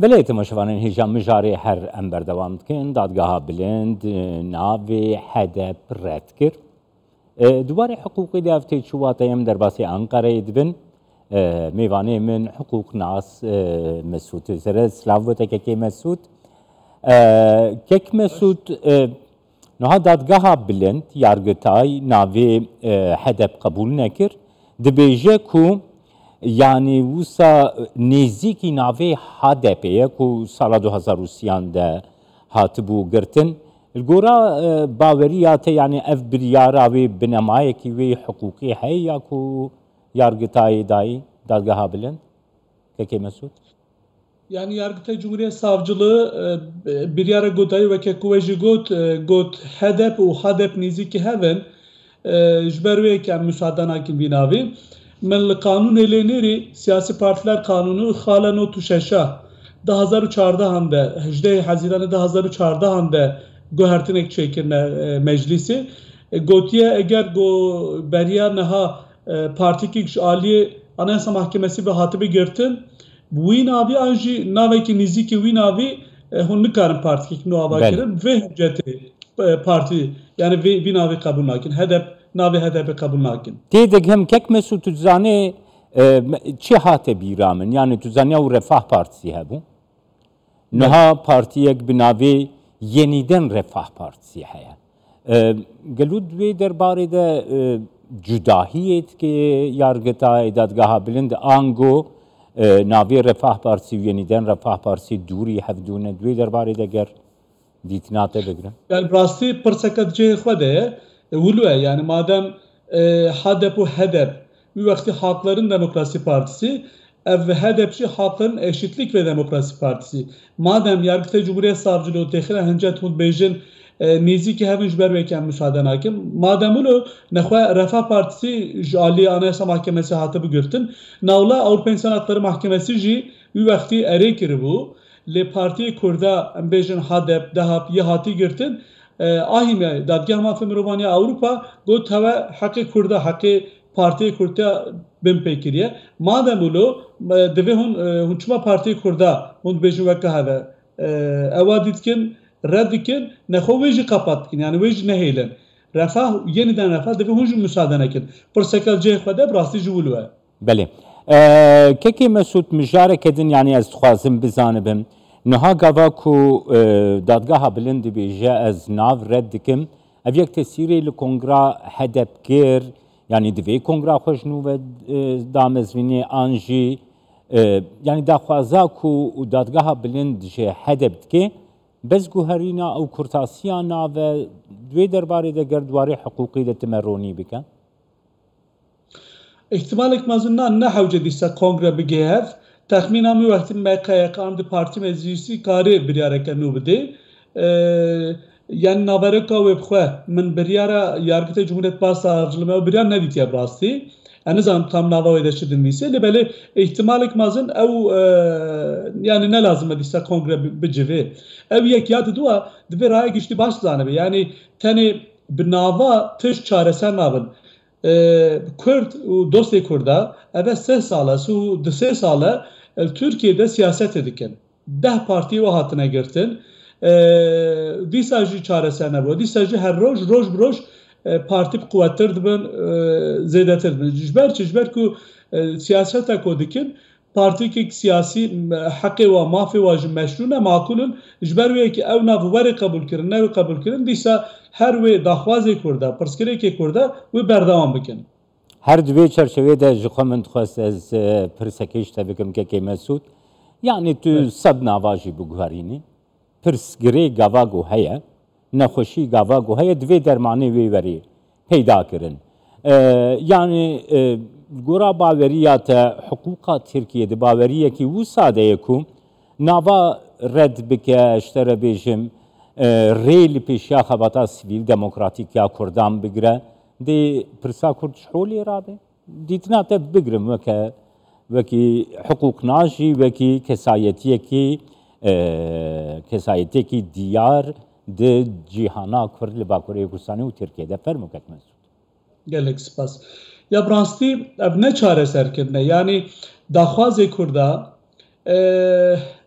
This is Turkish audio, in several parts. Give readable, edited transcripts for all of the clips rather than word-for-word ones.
بله تماشاوانین هیچم مجاری هر ام بردوام کن دادگاه بلند ناوی هدف رد کرد. دوباره حقوقی دافته شواتیم در باسی انقره دبن میوانه من حقوق ناس مسعود زره سلاوته که مسعود مسعود نه دادگاه بلند یارگتای ناوی هدف قبول نکرد دبیجه کو یعنی وسا نزدیکی ناوی HDP'ye ku sala 2030'de hatibû girtin. Gora baweriyate yani ev biryara wê binemayekî wê hukukî heye ya ku yargıtayê dayî dadgeha bilind? Kekê Mesûd? Yani Yargıtay Cumhuriyet Savcılığı biryara gotayî weke ku we jî got HDP û HDP nêzîkî hevin ji ber wê em müsaade nakin vî navê. من قانون الینری سیاسی پارتیler kanunu xala notu şeşa 2014 de 18 Haziran 2014 de gohertinek çekirne meclisi gotiye eğer go beriya neha partikik ali Anayasa Mahkemesi ve hatibi girtin bu navi anji naveki niziki wî navî hûn nikarin partikik nuava kirin ve hücceti parti yani wî navî kabul nakin HDP ناوی هدف قبول نکن. دیدگ هم کک مسعود تو زنه چه هات بیرامن یعنی تو زنه و رفاه پارتی هبو نها پارتی یک بناوی yeniden Refah Partisi heye. Gelud ve derbare de cudahiyet ki yargıta dadgaha bilind ango navi Refah Partisi yeniden Refah Partisi duri hevdune ve derbare de ger ditnate begre. Yani rasti persekatçı xwede Ulu'ya yani madem HDP u HDP bir vakti Halkların Demokrasi Partisi ev HDP'ci Halkların Eşitlik ve Demokrasi Partisi madem Yargıtay Cumhuriyet Savcılığı tehire hıncet hund bejin niziki hevin jber veken müsaaden hakim madem ulu nexwe Refah Partisi Ali Anayasa Mahkemesi hatibi girtin navla Avrupa İnsan Hakları Mahkemesi jî bir vakti ere kiri bu le Partiye Kurda em bejin HDP DHP ye hati girtin ahime dadgah mafya mirovaniya Avrupa got hava hakkı kurda hakkı partiye kurda ben pekiriye madem ulu deve hun çuma partiye kurda hun bejin vekka hava evaditkin reddikin nexo veji kapatkin yani veji neheylen refah yeniden refah deve hun müsaade nekin persekal cehvede brasti juvulu beli keki Mesut müjarek edin yani az tuxazim bizanibim نها گاوا کو دادگاه بلند بیجه از ناو رد دکم اویک تسیری لکنگرا هدف گیر یعنی دوی کنگرا خوش نو و دامزوینی آنجی یعنی داخوازا کو دادگاه بلند جه هدف دکه بس گوهرینا او کرتاسیانا و دوی درباره ده گردواری حقوقی ده تمرونی بکن احتمالک مازنان نه حوجه دیسا کنگرا بگیهف Tahminamı vaktin MKYK parti meclisi kari biryara kenu bide. Yani navareka ve bxwe min biryara Yargıtay Cumhuriyet Başsavcılığı biryar neditiye brasti. Yani zan tam nava edeşidin vise. Lebeli ihtimalek mazın ev yani ne lazım ediyse kongre bicivi. Ev yekiyatı dua dve raya geçti baş zanebe. Yani tani binava tış çaresen navın. Kürt dosyayı kurda evet 3 sala su 3 sala Türkiye'de siyaset ediken 10 parti ve hatına girtin disajı çaresine bu disajı her roj parti kuvvettir dibin zedetir dibin jber ku siyasete kodikin parti ki siyasi hakkı ve mafi ve meşruna makulun jber ve ki ev navvari kabul kirin nevi kabul kirin disa her ve dahvazı kurda perskere ki kurda ve berdavam bikin her دوی çerçevede jixwamin dixwast ez pirsekêj te bikim kekê Mesûd yani tu sed nava jî biguherînî pirsgirê gava got heye nexweşî gava got heye divê dermanê wê werî peyda kirin yani gora baweriya te hiqûqa Tirkiyeyê baweriyekî wisa de ye ku nava red bike ji te re bêjim rê li pêşiya xebata sivîl demokratîk ya Kurdan bigire دی پرسا کرد شحولی رابه دیتنا تب بگرم وکی حقوق ناجی وکی کسایتی کی دیار de cihana kurd li Bakurê Kurdistanê û Tirkiyeyê fermo kek Mesûd. Gelek spas. Ya brastî ev ne çareserkirine yani daxwazê Kurda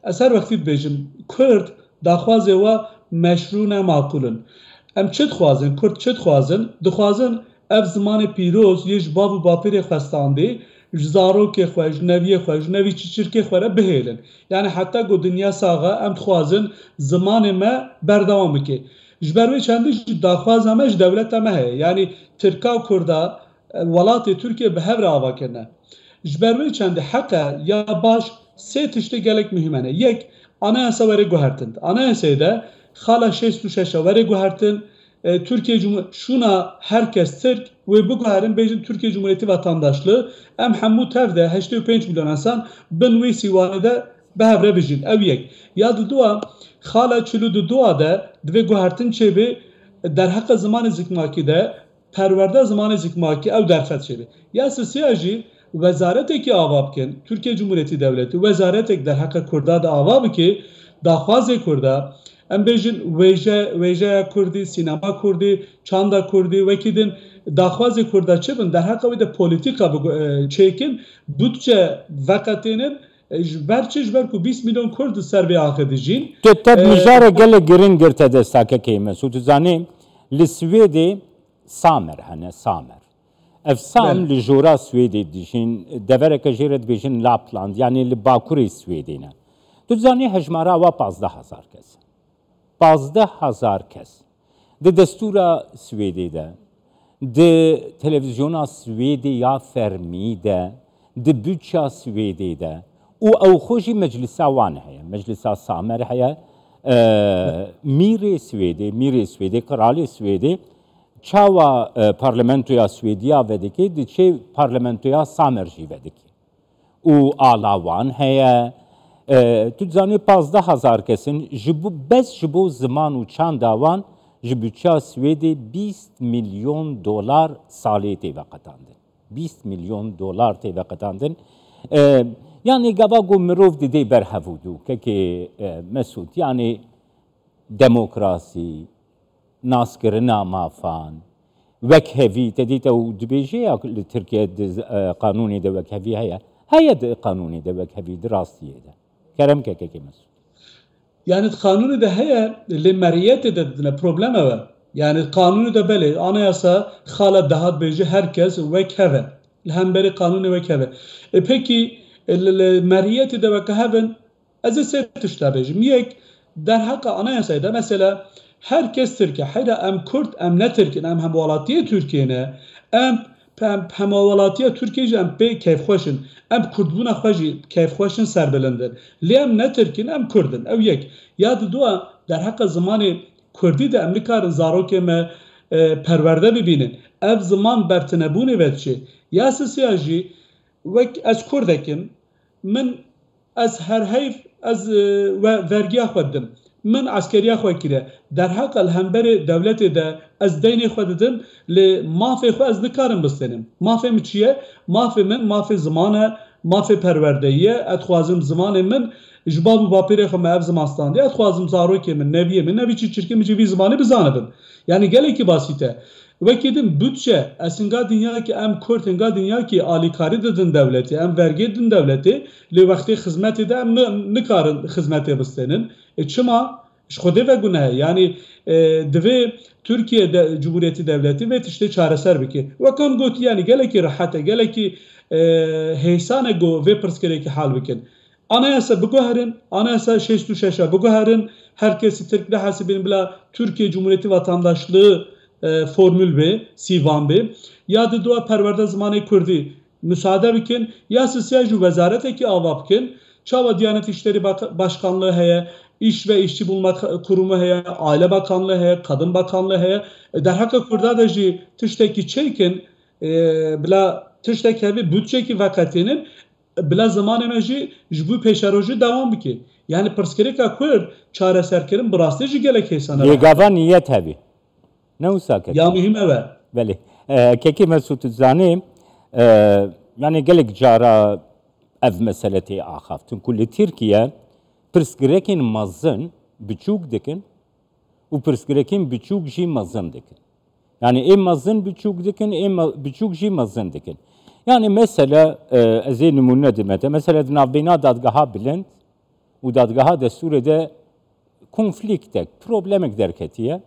اثر وقتی بجم کرد داخوازه و مشروع نماکولن ام چت خوازن کرد چت خوازن دخوازن اف زمان پیروز یش باب و باپیر خواستانده زارو که خوش نوی چیچر که خوره بهیلن یعنی حتی گو دنیا ساغا ام خوازن زمان ما بردوام که جبروی چندی داخواز همش دولت همه هی یعنی ترکا و کردا ولات ترکیه به هفر آوا کرنه جبروی چندی حقا یا باش سه تشته گلک مهمنه یک anayasa veri guhertin. Anayasada hala 66 veri guhertin. Türkiye Cumhuriyeti şuna herkes Türk ve bu guherin bejin Türkiye Cumhuriyeti vatandaşlığı em hemmu tevde 85 milyon insan bin ve sivanede behevre bejin eviyek. Ya dua hala çülü dua da dve guhertin çebi der hakka zamanı zikmaki de perverde zamanı zikmaki ev derfet çebi. Ya siyasi وزارت کی آواب کن ترکیه جمهوریتی دولتی وزارت در حق کردا دا آواب کی داخواز کردا ام بیجن ویژه کردی سینما کردی چاندا کردی وکیدن داخواز کردا چه بن در حق وید پولیتیکا چیکن بودجه وقتینن برچش برکو 20 میلیون کرد سر به آخر جین تد مجاره گل گرین گرته دستاکه کیمه سو تو زانیم لسویدی سامر هنه سامر افسام لجورا سویدی دیشین دورک جیرت بیشین لاپلاند یعنی لباکوری سویدینه تو زانی هجمارا و 15,000 کس 15,000 کس ده دستورا سویدی ده ده تلویزیونا سویدی یا فرمی ده ده بودجا سویدی ده او خوشی مجلسا وانه هیا مجلسا سامر هیا میری سویدی کرالی سویدی چاوا پارلمانتویا سویدیا ودکی دیچه پارلمانتویا سامرجی ودکی او آلاوان هیا تو زانی 15,000 کسین جبو بس جبو زمان و چند آوان جبوچا سویدی 20 میلیون دلار سالی تیوقتاندن 20 میلیون دلار تیوقتاندن yani gavago mirov dide berhevudu ki Mesut yani demokrasi naskirina mafan vekhevi tedite u dibêje ya Türkiye kanuni de vekhevi heye de kanuni de vekhevi drastiye de kerem ki Mesut yani kanuni de heye li meriyete de problem var yani kanuni de beli anayasa hala daha bêje herkes vekheve hemberi kanuni vekheve peki meriyeti de vekheven ez ise tiştabejim yek der hakka anayasada mesela herkes Türkiye hayra em Kürt em ne Türkiye em hemvalatiye Türkiye'ne em hemvalatiye Türkiye em pe keyfxoşin em Kürtbuna xoşi keyfxoşin serbelender lem ne Türkiye em Kürtün ev yek ya dua der hakka zamanı Kürdi de Amerika'nın zaroke me perverde bibinin ev zaman bertinebune vetçi ya siyasi vek az Kürdekim من از هر حیف از ورگیا خودم من عسکریا خود کره در حق الهمبر دولت ده از دین خودم ل مافی خود از نکارم بستنم مافی میچیه مافی من مافی زمانه مافی پروردهیه اتخوازم زمان من جباب باپیره خود مهب زمانستانده اتخوازم زاروکی من نوی چی چرکی میچی زمانه بزانبم یعنی گلی که باسیته وکیدم bütçe aslında dünya ki em Kürt enga dünya ki alikari dedin devleti em vergi dedin devleti le vakti hizmet ede em ne karın hizmet edebilsenin çıma şkode ve günah yani dve Türkiye Cumhuriyeti devleti ve işte çareser biki ve kan got yani gele ki rahata gele ki heysane go ve perskere ki hal bikin anayasa buguharin anayasa 66 buguharin herkesi Türk hasibin bila Türkiye Cumhuriyeti vatandaşlığı formül be, sivan be, ya da dua perverde zamanı Kürdi müsaade bikin, ya siyasi vezarete ki avab kin, çava Diyanet İşleri Başkanlığı heye, İş ve İşçi Bulma Kurumu heye, Aile Bakanlığı heye, Kadın Bakanlığı heye, der hakka Kürda da ji tişteki çeykin, bila tişteki hevi bütçeki vakatinin, bila zaman emeji jbu peşeroji devam biki. Yani perskereka Kürt çareser kirin, birastı ji gelek hesana. Yegava niyet hevi. Ne usaket? Ya mühim evet. Beli. Keki Mesut Zanî yani gelek cara ev meseleti axaftın. Kulli Türkiye pirsgirekin mazın biçuk dikin u pirsgirekin biçuk jî mazın dikin. Yani em mazın biçuk dikin em biçuk jî mazın dikin. Yani mesela ez ê numune dimete mesela di navbêna dadgeha bilind و دادگاها دستور ده کنفلیکتک پروبلمک درکتیه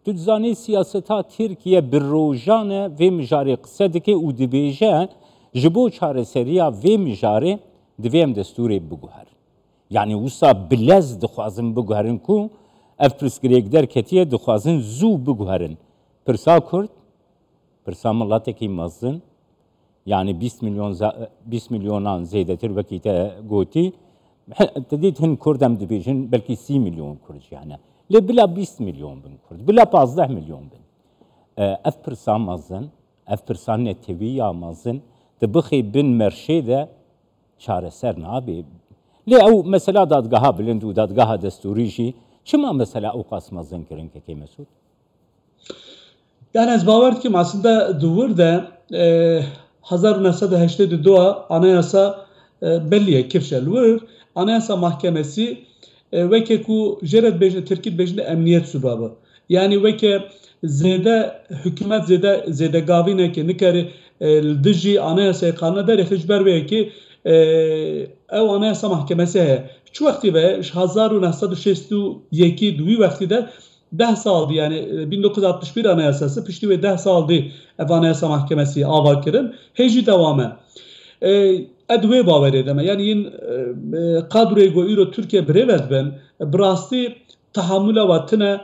تو زانی سیاستا ترکیه بروجانه و مجاری قصده که او دبیجه جبو چاره سریا و مجاری دویم دستوری بگوهر یعنی وسا بلز دخوازن بگوهرن کو اف پرسگریک درکتیه دخوازن زو بگوهرن پرسا کرد پرسا ملاتکی مزن yani 20 milyondan zeydetir vakite goti tedit hin kurdem dibijin belki 30 milyon kurd yani le bila 20 milyon bin kurd bila 15 milyon bin ef pirsa mazın ef pirsa netevi ya mazın de bixi bin merşede çareser nabi le ev mesela dadgaha bilind u dadgaha desturi jî çima mesela o qasmazın kirin ke Mesut yani ez bawer dikim aslında duvur de 1982 anayasa belliye kifşelwir anayasa mahkemesi veke ku jeret bejne Türkiye bejne emniyet subabı yani veke zede hükümet zede gavine ki nikari diji anayasa kanuna der hicber ve ki ev anayasa mahkemesi he şu vakti ve 1962 duy vakti de 10 saldı yani 1961 anayasası pişti ve 10 saldı ev anayasa mahkemesi avakirin heci devamı edve baver edeme yani yin kadroyu goyuro Türkiye brevet ben brasti tahammül avatına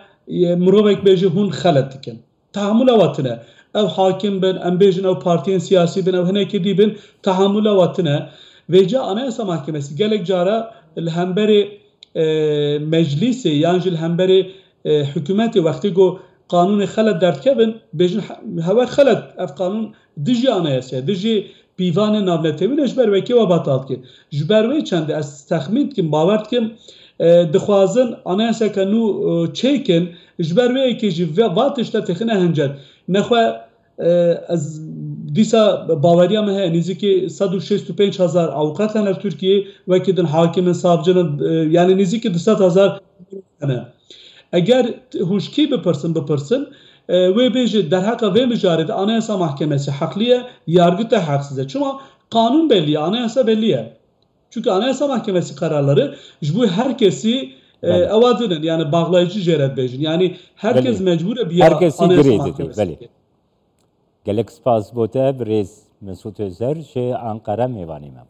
murovek beji hun xalat dikin tahammül avatına ev hakim ben embejin ev partiyen siyasi ben ev heneki dibin tahammül avatına veca anayasa mahkemesi gelek cara hemberi meclisi yani hemberi hükümeti vakti go kanunu xalat dertkebin bejin hava xalat ev kanun diji anayasa diji پیوان نابلتوی نجبر و که و بطات که جبروی چنده از تخمین کم باورد کم دخوازن آنیاسا که نو چیکن جبروی که جی واتش تا تخنه هنجد نخواه از دیسا باوریا مه نیزی که 165,000 اوقات هنر ترکیه و که دن حاکم صابجن یعنی نیزی که 200,000 هنر اگر هوشکی بپرسن ve beji derhaka ve mücarede anayasa mahkemesi hakliye yargı da haksızdır. Çünkü kanun belli, anayasa belli. Çünkü anayasa mahkemesi kararları bu herkesi avadının yani bağlayıcı jeret bejin. Yani herkes mecbur bir anayasa mahkemesi. Gelek spas bote brez Mesut Özer şey Ankara mevanime.